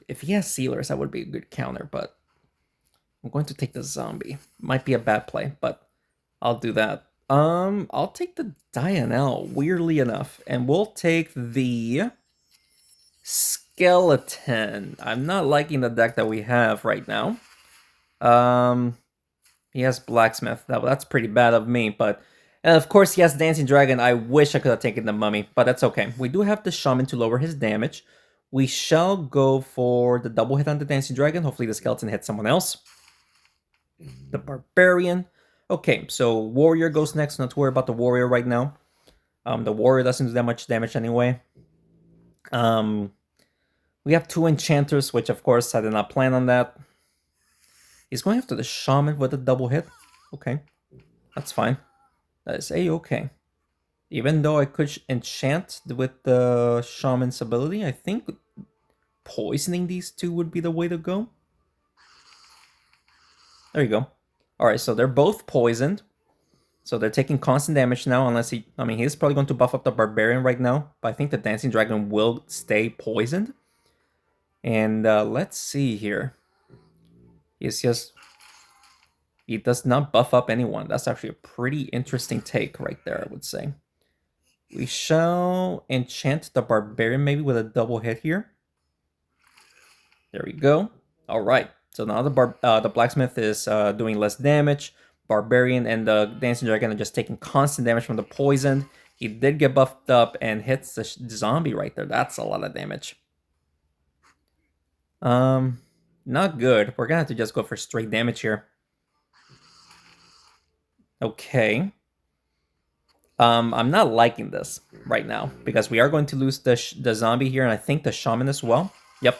[SPEAKER 1] If he has sealers, that would be a good counter. But I'm going to take the zombie. Might be a bad play, but I'll do that. I'll take the Dianel, weirdly enough. And we'll take the skeleton. I'm not liking the deck that we have right now. He has blacksmith. That's pretty bad of me, but... And of course, he has dancing dragon. I wish I could have taken the mummy, but that's okay. We do have the shaman to lower his damage. We shall go for the double hit on the dancing dragon. Hopefully the skeleton hits someone else. The barbarian. Okay, so warrior goes next. Not to worry about the warrior right now. The warrior doesn't do that much damage anyway. We have 2 enchanters, which of course I did not plan on that. He's going after the shaman with a double hit. Okay, that's fine. That is a-okay. Even though I could enchant with the shaman's ability, I think poisoning these 2 would be the way to go. There you go. Alright, so they're both poisoned. So they're taking constant damage now, unless he... I mean, he's probably going to buff up the Barbarian right now, but I think the Dancing Dragon will stay poisoned. And let's see here. He's just... He does not buff up anyone. That's actually a pretty interesting take right there, I would say. We shall enchant the Barbarian maybe with a double hit here. There we go. All right. So now the Blacksmith is doing less damage. Barbarian and the Dancing Dragon are just taking constant damage from the poison. He did get buffed up and hits the zombie right there. That's a lot of damage. Not good. We're gonna have to just go for straight damage here. Okay. I'm not liking this right now because we are going to lose the zombie here, and I think the shaman as well. Yep.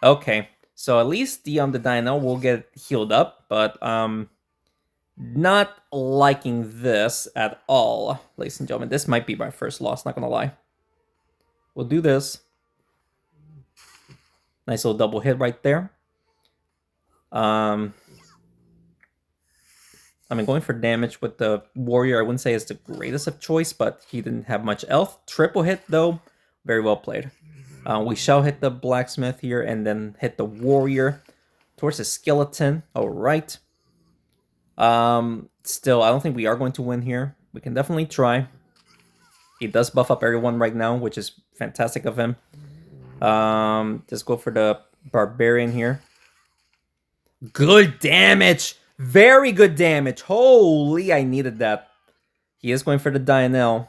[SPEAKER 1] Okay. So at least the dino will get healed up, but not liking this at all, ladies and gentlemen. This might be my first loss, not gonna lie. We'll do this. Nice little double hit right there. I mean, going for damage with the warrior, I wouldn't say is the greatest of choice, but he didn't have much health. Triple hit, though, very well played. We shall hit the blacksmith here and then hit the warrior towards the skeleton. All right. Still, I don't think we are going to win here. We can definitely try. He does buff up everyone right now, which is fantastic of him. Just go for the barbarian here. Good damage! Very good damage! Holy, I needed that. He is going for the Dionel.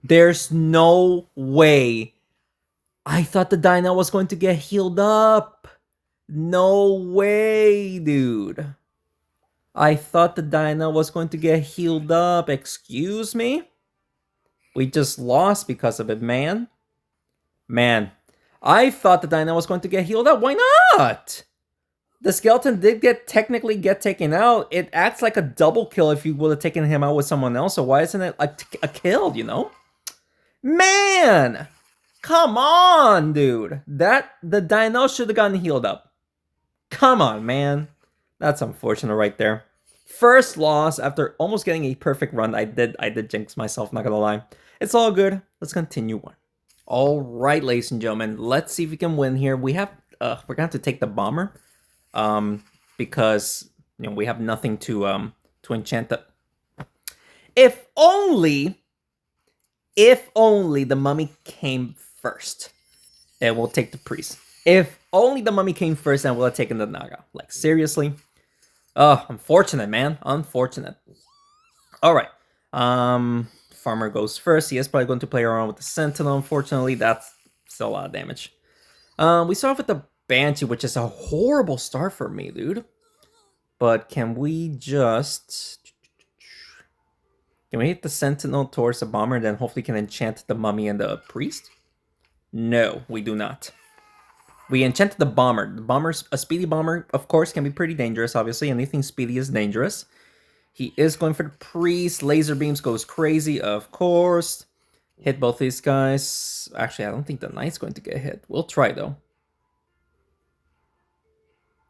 [SPEAKER 1] There's no way. I thought the Dionel was going to get healed up. No way, dude. I thought the Dino was going to get healed up. Excuse me? We just lost because of it, man. Man, I thought the Dino was going to get healed up. Why not? The skeleton did technically get taken out. It acts like a double kill if you would have taken him out with someone else. So why isn't it a kill, you know? Man! Come on, dude. The Dino should have gotten healed up. Come on, man. That's unfortunate right there. First loss after almost getting a perfect run. I did jinx myself, not gonna lie. It's all good. Let's continue on. All right, ladies and gentlemen. Let's see if we can win here. We're gonna have to take the bomber, because we have nothing to enchant the. If only the mummy came first, and we'll take the priest. If only the mummy came first and we'll have taken the Naga. Like, seriously? Oh, unfortunate, man. Unfortunate. Alright. Farmer goes first. He is probably going to play around with the Sentinel, unfortunately. That's still a lot of damage. We start off with the Banshee, which is a horrible start for me, dude. But can we just... Can we hit the Sentinel towards the Bomber and then hopefully can enchant the Mummy and the Priest? No, we do not. We enchanted the Bomber. The Bomber's a speedy Bomber, of course, can be pretty dangerous, obviously. Anything speedy is dangerous. He is going for the Priest. Laser Beams goes crazy, of course. Hit both these guys. Actually, I don't think the Knight's going to get hit. We'll try, though.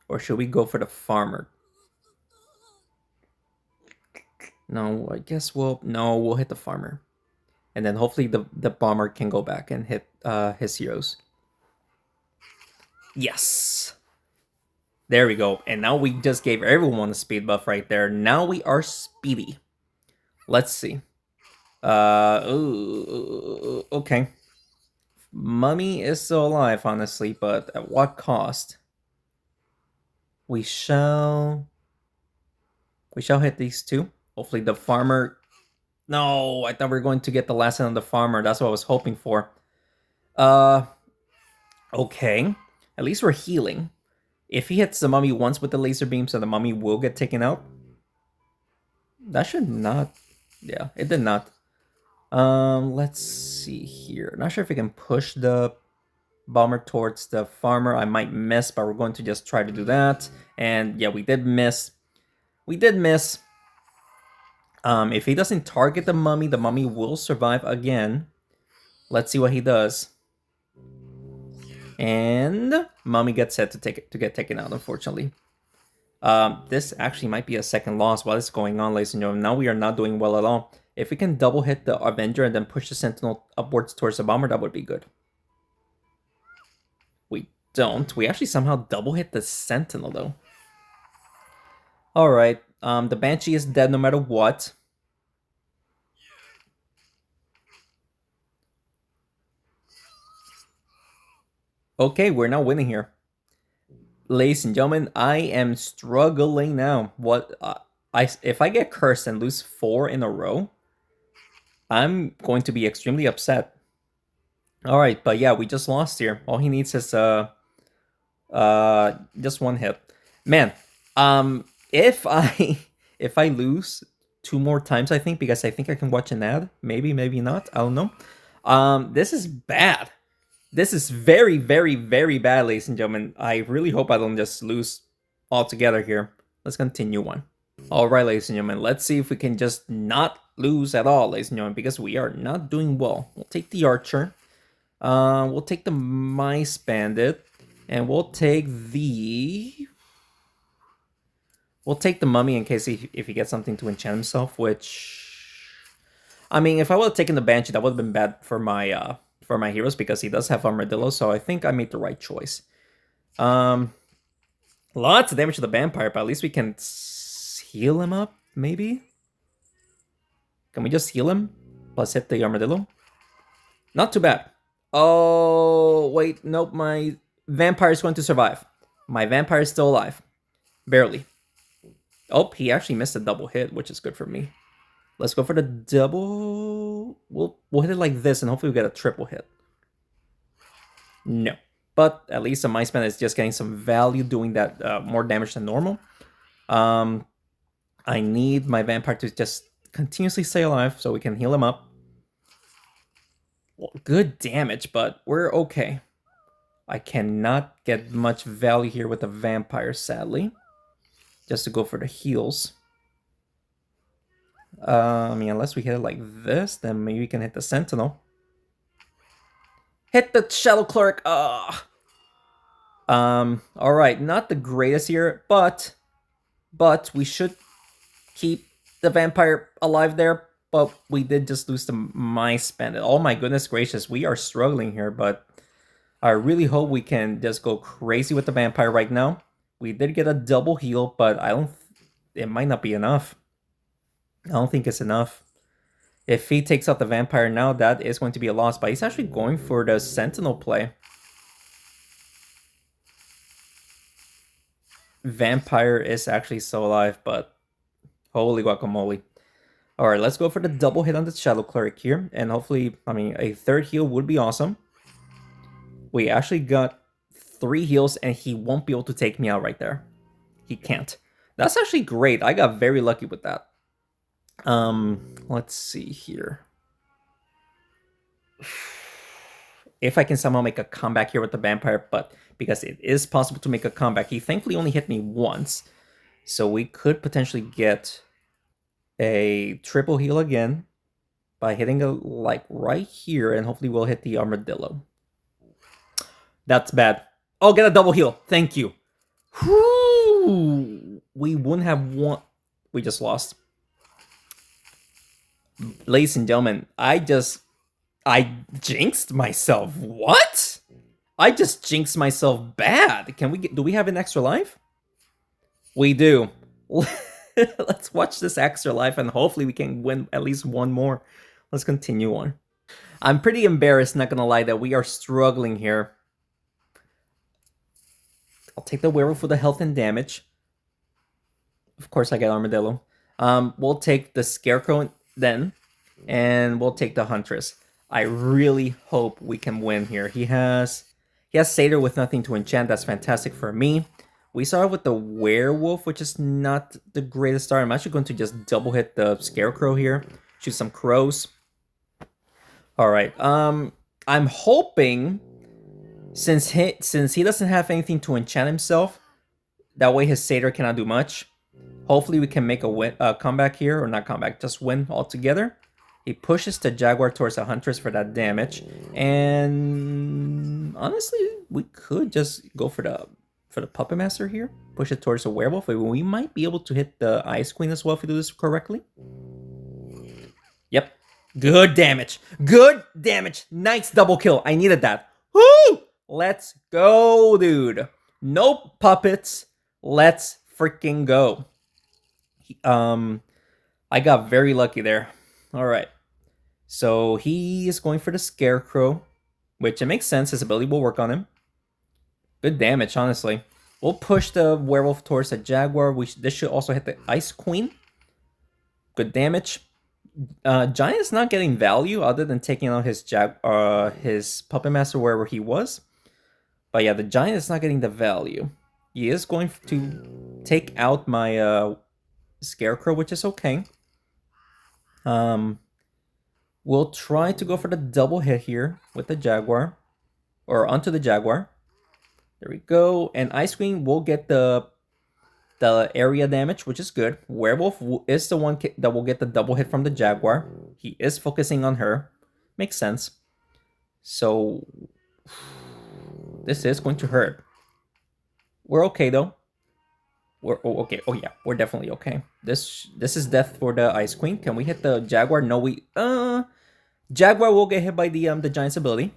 [SPEAKER 1] Or should we go for the Farmer? No, I guess we'll hit the Farmer. And then hopefully the Bomber can go back and hit his heroes. Yes. There we go. And now we just gave everyone a speed buff right there. Now we are speedy. Let's see. Okay. Mummy is still alive, honestly, but at what cost? We shall hit these two. Hopefully the Farmer... No, I thought we were going to get the last hit on the Farmer. That's what I was hoping for. Okay. At least we're healing. If he hits the Mummy once with the laser beam, so the Mummy will get taken out. That should not... Yeah, it did not. Let's see here. Not sure if we can push the Bomber towards the Farmer. I might miss, but we're going to just try to do that. And yeah, we did miss. We did miss. If he doesn't target the Mummy will survive again. Let's see what he does. And Mummy gets set to get taken out, unfortunately. This actually might be a second loss while this is going on, ladies and gentlemen. Now we are not doing well at all. If we can double hit the Avenger and then push the Sentinel upwards towards the Bomber, that would be good. We don't. We actually somehow double hit the Sentinel, though. Alright, the Banshee is dead no matter what. Okay, we're now winning here. Ladies and gentlemen, I am struggling now. What if I get cursed and lose 4 in a row, I'm going to be extremely upset. Alright, but yeah, we just lost here. All he needs is just one hit. Man, if I if I lose 2 more times, I think, because I think I can watch an ad. Maybe, maybe not. I don't know. This is bad. This is very, very, very bad, ladies and gentlemen. I really hope I don't just lose altogether here. Let's continue on. Alright, ladies and gentlemen, let's see if we can just not lose at all, ladies and gentlemen, because we are not doing well. We'll take the Archer. We'll take the Mice Bandit. And we'll take the... We'll take the Mummy in case if he gets something to enchant himself, which... I mean, if I would have taken the Banshee, that would have been bad for my heroes, because he does have Armadillo, so I think I made the right choice. Lots of damage to the Vampire, but at least we can heal him up, maybe? Can we just heal him? Plus hit the Armadillo? Not too bad. Oh, wait, nope, my Vampire is going to survive. My Vampire is still alive. Barely. Oh, he actually missed a double hit, which is good for me. Let's go for the double. We'll hit it like this, and hopefully we get a triple hit. No. But at least the Mice Man is just getting some value doing that more damage than normal. I need my Vampire to just continuously stay alive so we can heal him up. Well, good damage, but we're okay. I cannot get much value here with the Vampire, sadly. Just to go for the heals. I mean, unless we hit it like this, then maybe we can hit the Sentinel. Hit the Shadow Cleric! Alright, not the greatest here, but we should keep the Vampire alive there. But we did just lose the Mice Bandit. Oh my goodness gracious, we are struggling here, but I really hope we can just go crazy with the Vampire right now. We did get a double heal, but it might not be enough. I don't think it's enough. If he takes out the Vampire now, that is going to be a loss, but he's actually going for the Sentinel play. Vampire is actually still alive, but holy guacamole. Alright, let's go for the double hit on the Shadow Cleric here, and hopefully, I mean, a third heal would be awesome. We actually got 3 heals, and he won't be able to take me out right there. He can't. That's actually great. I got very lucky with that. Let's see here. If I can somehow make a comeback here with the Vampire, but because it is possible to make a comeback, he thankfully only hit me once. So we could potentially get a triple heal again by hitting a like right here, and hopefully we'll hit the Armadillo. That's bad. Oh, get a double heal. Thank you. Whew. We wouldn't have won. We just lost. Ladies and gentlemen, I jinxed myself. What? I just jinxed myself bad. Do we have an extra life? We do. Let's watch this extra life, and hopefully we can win at least one more. Let's continue on. I'm pretty embarrassed, not gonna lie, that we are struggling here. I'll take the Werewolf for the health and damage. Of course, I get Armadillo. We'll take the Scarecrow then, and we'll take the Huntress. I really hope we can win here. He has Satyr with nothing to enchant. That's fantastic for me. We started with the Werewolf, which is not the greatest start. I'm actually going to just double hit the Scarecrow here. Shoot some crows. Alright, I'm hoping, since he doesn't have anything to enchant himself, that way his Satyr cannot do much. Hopefully we can make a comeback here, or not comeback, just win altogether. He pushes the Jaguar towards the Huntress for that damage, and honestly, we could just go for the Puppet Master here. push it towards the werewolf. We might be able to hit the Ice Queen as well if we do this correctly. Yep. Good damage. Good damage. Nice double kill. I needed that. Woo! Let's go, dude. No puppets. Let's freaking go. I got very lucky there. All right. So he is going for the Scarecrow, which it makes sense. His ability will work on him. Good damage, honestly. We'll push the werewolf towards the Jaguar. This should also hit the Ice Queen. Good damage. Giant's not getting value other than taking out his Puppet Master wherever he was. But yeah, the Giant is not getting the value. He is going to take out my Scarecrow, which is okay. We'll try to go for the double hit here with the Jaguar. Or onto the Jaguar. There we go. And Ice Queen will get the area damage, which is good. Werewolf is the one that will get the double hit from the Jaguar. He is focusing on her. Makes sense. So this is going to hurt. We're okay though. We're okay. Oh yeah, we're definitely okay. This is death for the Ice Queen. Can we hit the Jaguar? No, Jaguar will get hit by the Giant's ability.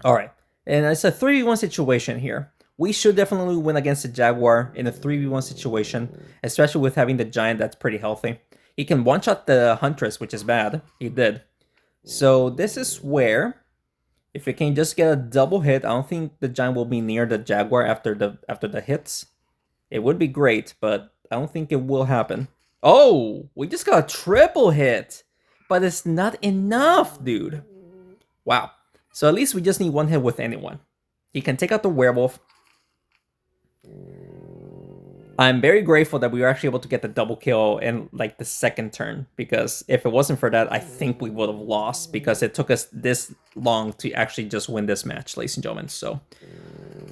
[SPEAKER 1] All right, and it's a 3v1 situation here. We should definitely win against the Jaguar in a 3v1 situation, especially with having the Giant that's pretty healthy. He can one-shot the Huntress, which is bad. He did. So this is where, if we can just get a double hit, I don't think the Giant will be near the Jaguar after the hits. It would be great, but I don't think it will happen. Oh, we just got a triple hit, but it's not enough, dude. Wow. So at least we just need one hit with anyone. He can take out the werewolf. I'm very grateful that we were actually able to get the double kill in like the second turn, because if it wasn't for that, I think we would have lost, because it took us this long to actually just win this match, ladies and gentlemen. So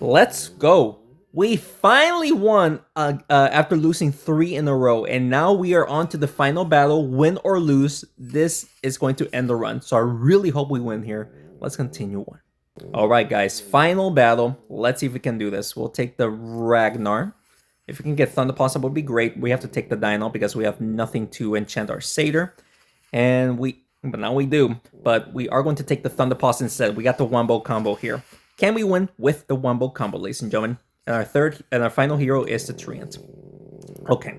[SPEAKER 1] let's go. We finally won after losing 3 in a row, and now we are on to the final battle. Win or lose, this is going to end the run. So I really hope we win here. Let's continue on. All right, guys, final battle. Let's see if we can do this. We'll take the Ragnar. If we can get Thunder Blossom, would be great. We have to take the Dino because we have nothing to enchant our Satyr. But now we do. But we are going to take the Thunder Blossom instead. We got the Wombo combo here. Can we win with the Wombo combo, ladies and gentlemen? And our final hero is the Treant. Okay.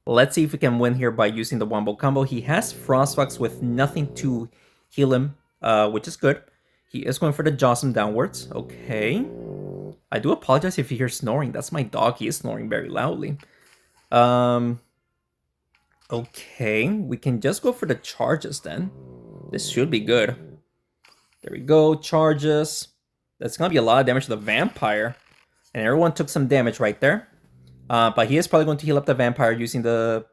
[SPEAKER 1] Let's see if we can win here by using the Wombo combo. He has Frostfox with nothing to heal him, which is good. He is going for the Jawsome downwards. Okay. I do apologize if you hear snoring. That's my dog. He is snoring very loudly. Okay. We can just go for the charges then. This should be good. There we go. Charges. That's going to be a lot of damage to the Vampire. And everyone took some damage right there. But he is probably going to heal up the Vampire using the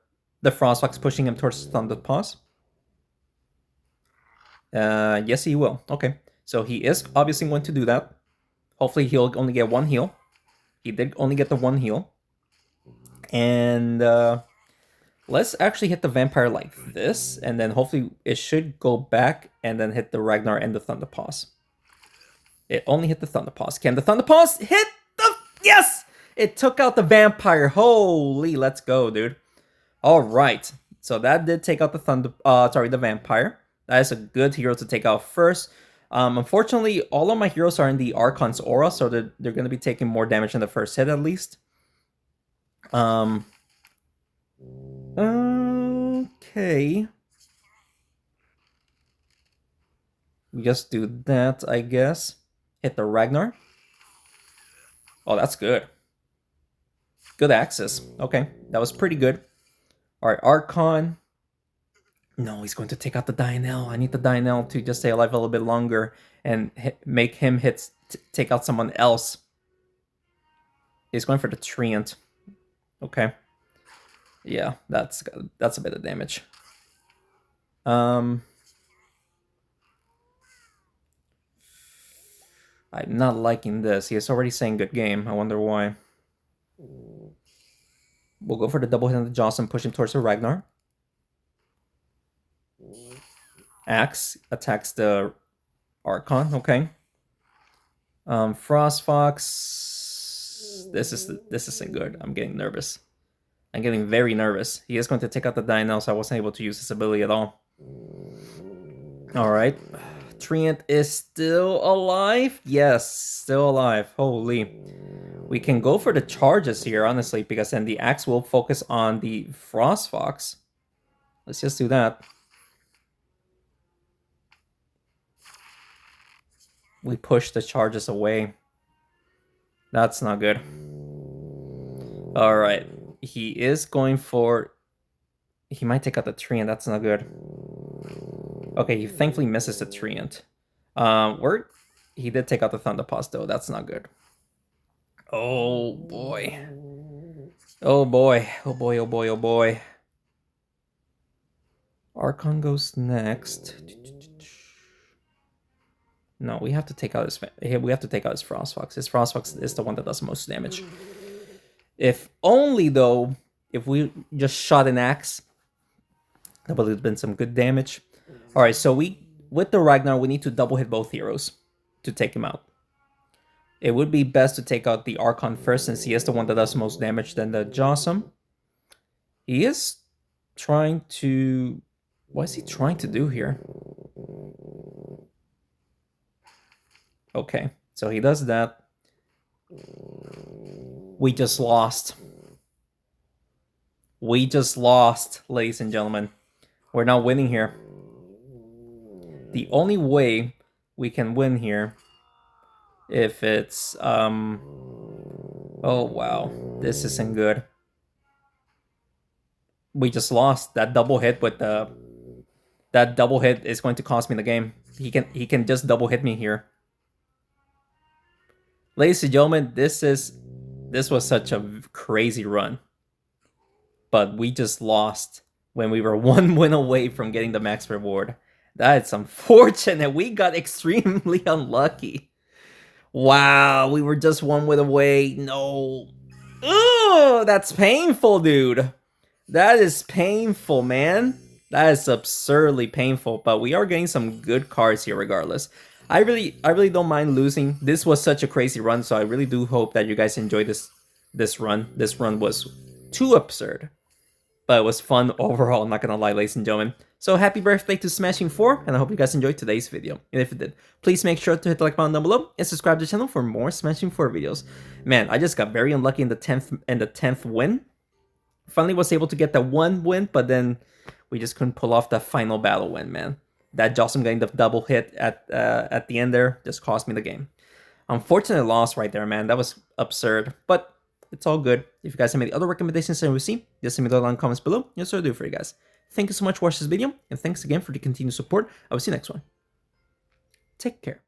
[SPEAKER 1] Frostfox, pushing him towards Thunder Paws. Yes, he will. Okay. So he is obviously going to do that. Hopefully he'll only get 1 heal. He did only get the 1 heal. And let's actually hit the Vampire like this. And then hopefully it should go back and then hit the Ragnar and the Thunder Paws. It only hit the Thunder Paws. Can the Thunder Paws hit the... Yes! It took out the Vampire. Holy, let's go, dude. All right. So that did take out the the Vampire. That is a good hero to take out first. Unfortunately, all of my heroes are in the Archon's aura, so they're going to be taking more damage in the first hit at least. Okay. We just do that, I guess. Hit the Ragnar. Oh, that's good. Good access. Okay, that was pretty good. All right, Archon. No, he's going to take out the Dynel. I need the Dynel to just stay alive a little bit longer and make him take out someone else. He's going for the Treant. Okay. Yeah, that's a bit of damage. I'm not liking this. He is already saying good game. I wonder why. We'll go for the double hit on the Johnson, push him towards the Ragnar. Axe attacks the Archon. Okay. Frostfox. This isn't good. I'm getting nervous. I'm getting very nervous. He is going to take out the Dino, so I wasn't able to use his ability at all. Alright. Treant is still alive? Yes, still alive. Holy. We can go for the charges here, honestly, because then the axe will focus on the Frost Fox. Let's just do that. We push the charges away. That's not good. Alright. He is going for... He might take out the Treant. That's not good. Okay, he thankfully misses the Treant. He did take out the Thunderpulse, though. That's not good. Oh, boy. Oh, boy. Oh, boy, oh, boy, oh, boy. Archon goes next. No, we have to take out his... We have to take out his Frost Fox. His Frost Fox is the one that does most damage. If only, though, if we just shot an axe, that would have been some good damage. Alright, so with the Ragnar, we need to double hit both heroes to take him out. It would be best to take out the Archon first, since he is the one that does most damage than the Jawsome. He is trying to... What is he trying to do here? Okay, so he does that. We just lost. We just lost, ladies and gentlemen. We're not winning here. The only way we can win here, if it's... Oh, wow. This isn't good. We just lost. That double hit with the... That double hit is going to cost me the game. He can just double hit me here. Ladies and gentlemen, this was such a crazy run. But we just lost when we were 1 win away from getting the max reward. That's unfortunate. We got extremely unlucky. Wow, we were just 1 win away. No. Oh, that's painful, dude. That is painful, man. That is absurdly painful, but we are getting some good cards here regardless. I really don't mind losing. This was such a crazy run, so I really do hope that you guys enjoyed this run. This run was too absurd, but it was fun overall, I'm not gonna lie, ladies and gentlemen. So happy birthday to Smashing 4, and I hope you guys enjoyed today's video. And if you did, please make sure to hit the like button down below and subscribe to the channel for more Smashing 4 videos. Man, I just got very unlucky in the 10th win. Finally was able to get that 1 win, but then we just couldn't pull off the final battle win, man. That Jawsome getting the double hit at the end there just cost me the game. Unfortunate loss right there, man. That was absurd, but it's all good. If you guys have any other recommendations that we see, just leave me down in the comments below. Yes, I'll do it for you guys. Thank you so much for watching this video, and thanks again for the continued support. I will see you next one. Take care.